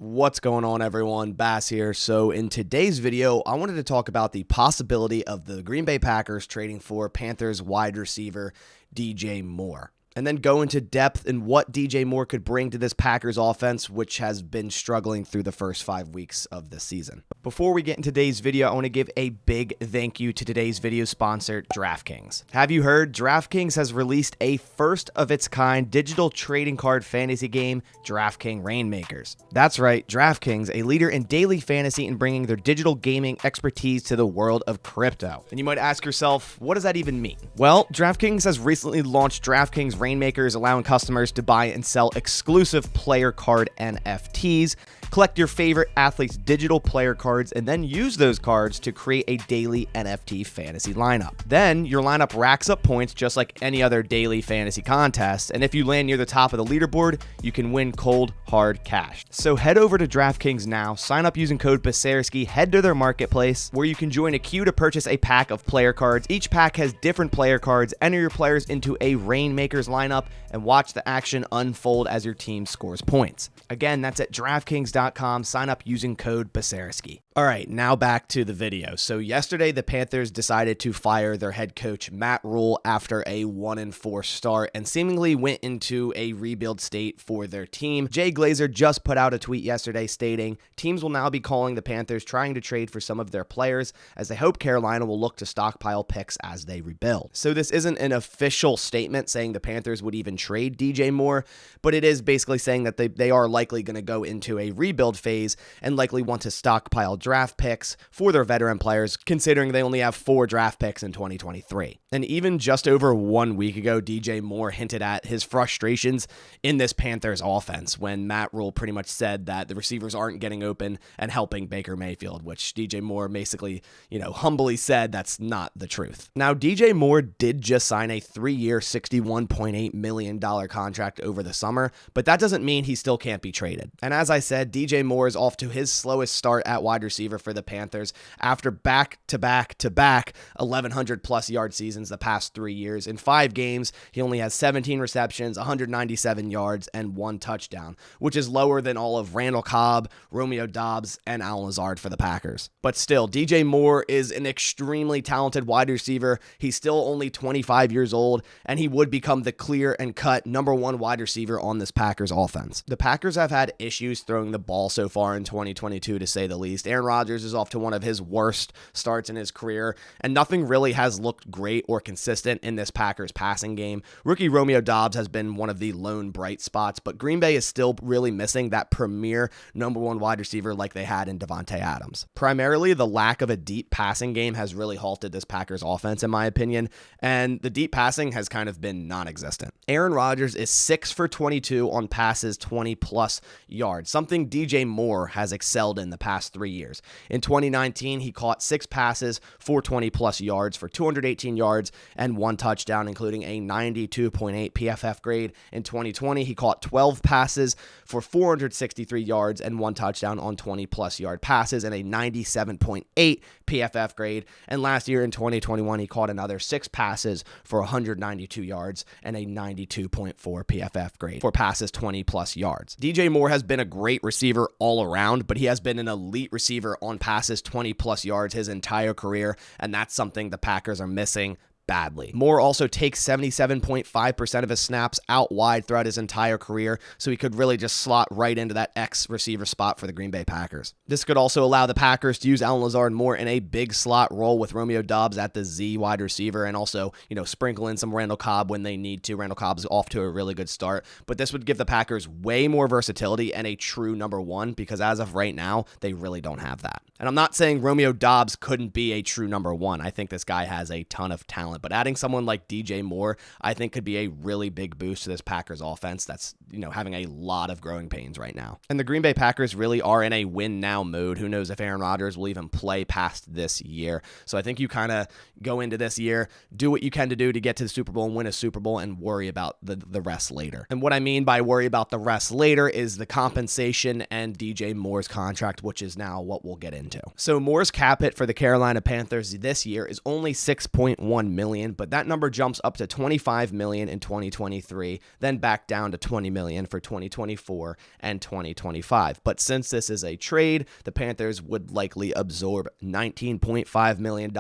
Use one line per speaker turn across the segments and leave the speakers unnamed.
What's going on, everyone? Bass here. So in today's video, I wanted to talk about the possibility of the Green Bay Packers trading for Panthers wide receiver DJ Moore, and then go into depth in what DJ Moore could bring to this Packers offense, which has been struggling through the first 5 weeks of the season. Before we get into today's video, I want to give a big thank you to today's video sponsor, DraftKings. Have you heard? DraftKings has released a first-of-its-kind digital trading card fantasy game, DraftKings Rainmakers. That's right, DraftKings, a leader in daily fantasy and bringing their digital gaming expertise to the world of crypto. And you might ask yourself, what does that even mean? Well, DraftKings has recently launched DraftKings Rainmakers, allowing customers to buy and sell exclusive player card NFTs, collect your favorite athletes' digital player cards, and then use those cards to create a daily NFT fantasy lineup. Then your lineup racks up points just like any other daily fantasy contest, and if you land near the top of the leaderboard, you can win cold, hard cash. So head over to DraftKings now, sign up using code Basaraski, head to their marketplace, where you can join a queue to purchase a pack of player cards. Each pack has different player cards. Enter your players into a Rainmakers lineup and watch the action unfold as your team scores points. Again, that's at DraftKings.com. Sign up using code Basaraski. All right, now back to the video. So yesterday, the Panthers decided to fire their head coach, Matt Rhule, after a 1-4 start and seemingly went into a rebuild state for their team. Jay Glazer just put out a tweet yesterday stating, teams will now be calling the Panthers, trying to trade for some of their players, as they hope Carolina will look to stockpile picks as they rebuild. So this isn't an official statement saying the Panthers would even trade DJ Moore, but it is basically saying that they are likely going to go into a rebuild phase and likely want to stockpile draft picks for their veteran players, considering they only have 4 draft picks in 2023. And even just over 1 week ago, DJ Moore hinted at his frustrations in this Panthers offense when Matt Rhule pretty much said that the receivers aren't getting open and helping Baker Mayfield, which DJ Moore basically, humbly said that's not the truth. Now, DJ Moore did just sign a 3-year, $61.8 million contract over the summer, but that doesn't mean he still can't be traded. And as I said, DJ Moore is off to his slowest start at wide receiver for the Panthers after back-to-back 1,100-plus yard seasons the past 3 years. In 5 games, he only has 17 receptions, 197 yards, and 1 touchdown, which is lower than all of Randall Cobb, Romeo Doubs, and Allen Lazard for the Packers. But still, DJ Moore is an extremely talented wide receiver. He's still only 25 years old, and he would become the clear and cut number 1 wide receiver on this Packers offense. The Packers have had issues throwing the ball so far in 2022, to say the least. Aaron Rodgers is off to one of his worst starts in his career, and nothing really has looked great or consistent in this Packers passing game. Rookie Romeo Doubs has been one of the lone bright spots, but Green Bay is still really missing that premier number 1 wide receiver like they had in Davante Adams. Primarily, the lack of a deep passing game has really halted this Packers offense, in my opinion, and the deep passing has kind of been non-existent. Aaron Rodgers is 6 for 22 on passes 20-plus yards, something DJ Moore has excelled in the past 3 years. In 2019, he caught 6 passes for 20-plus yards for 218 yards and 1 touchdown, including a 92.8 PFF grade. In 2020, he caught 12 passes for 463 yards and 1 touchdown on 20-plus yard passes and a 97.8 PFF grade. And last year in 2021, he caught another 6 passes for 192 yards and a 92.4 PFF grade for passes 20-plus yards. DJ Moore has been a great receiver all around, but he has been an elite receiver on passes 20-plus yards his entire career, and that's something the Packers are missing badly. Moore also takes 77.5% of his snaps out wide throughout his entire career, so he could really just slot right into that X receiver spot for the Green Bay Packers. This could also allow the Packers to use Allen Lazard more in a big slot role with Romeo Doubs at the Z wide receiver, and also, sprinkle in some Randall Cobb when they need to. Randall Cobb's off to a really good start, but this would give the Packers way more versatility and a true number 1, because as of right now, they really don't have that. And I'm not saying Romeo Doubs couldn't be a true number 1. I think this guy has a ton of talent, but adding someone like DJ Moore, I think could be a really big boost to this Packers offense that's, having a lot of growing pains right now. And the Green Bay Packers really are in a win now mode. Who knows if Aaron Rodgers will even play past this year. So I think you kind of go into this year, do what you can to do to get to the Super Bowl and win a Super Bowl, and worry about the rest later. And what I mean by worry about the rest later is the compensation and DJ Moore's contract, which is now what we'll get into. So Moore's cap hit for the Carolina Panthers this year is only $6.1 million. million, but that number jumps up to $25 million in 2023, then back down to $20 million for 2024 and 2025. But since this is a trade, the Panthers would likely absorb $19.5 million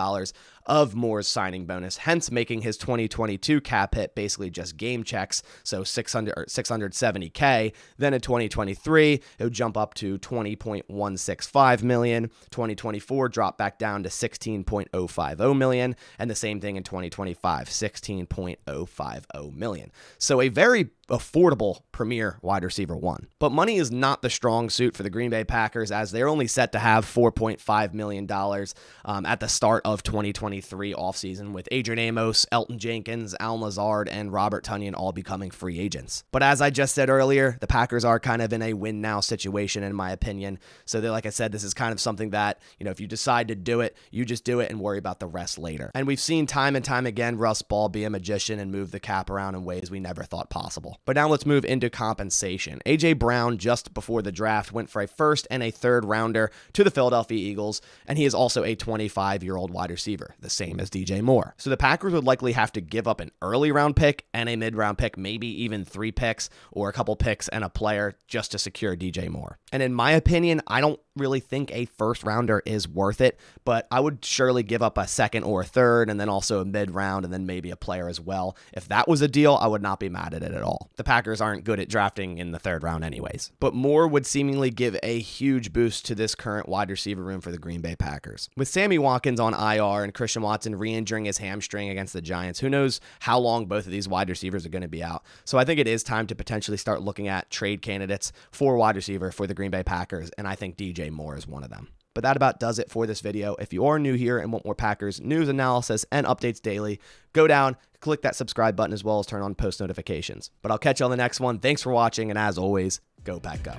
of Moore's signing bonus, hence making his 2022 cap hit basically just game checks, so $670K. Then in 2023, it would jump up to $20.165 million. 2024 drop back down to $16.050 million, and the same thing in 2025, $16.050 million. So a very affordable premier wide receiver one. But money is not the strong suit for the Green Bay Packers, as they're only set to have $4.5 million at the start of 2023 offseason, with Adrian Amos, Elton Jenkins, Allen Lazard, and Robert Tonyan all becoming free agents. But as I just said earlier, the Packers are kind of in a win-now situation, in my opinion. So like I said, this is kind of something that, if you decide to do it, you just do it and worry about the rest later. And we've seen time and time again Russ Ball be a magician and move the cap around in ways we never thought possible. But now let's move into compensation. A.J. Brown, just before the draft, went for a first and a third rounder to the Philadelphia Eagles, and he is also a 25-year-old wide receiver, the same as DJ Moore. So the Packers would likely have to give up an early round pick and a mid-round pick, maybe even 3 picks or a couple picks and a player just to secure DJ Moore. And in my opinion, I don't really think a first rounder is worth it, but I would surely give up a second or a third and then also a mid-round and then maybe a player as well. If that was a deal, I would not be mad at it at all. The Packers aren't good at drafting in the third round anyways. But Moore would seemingly give a huge boost to this current wide receiver room for the Green Bay Packers. With Sammy Watkins on IR and Christian Watson re-injuring his hamstring against the Giants, who knows how long both of these wide receivers are going to be out. So I think it is time to potentially start looking at trade candidates for wide receiver for the Green Bay Packers, and I think DJ Moore is one of them. But that about does it for this video. If you are new here and want more Packers news, analysis, and updates daily, go down, click that subscribe button, as well as turn on post notifications. But I'll catch you on the next one. Thanks for watching, and as always, go Pack Go.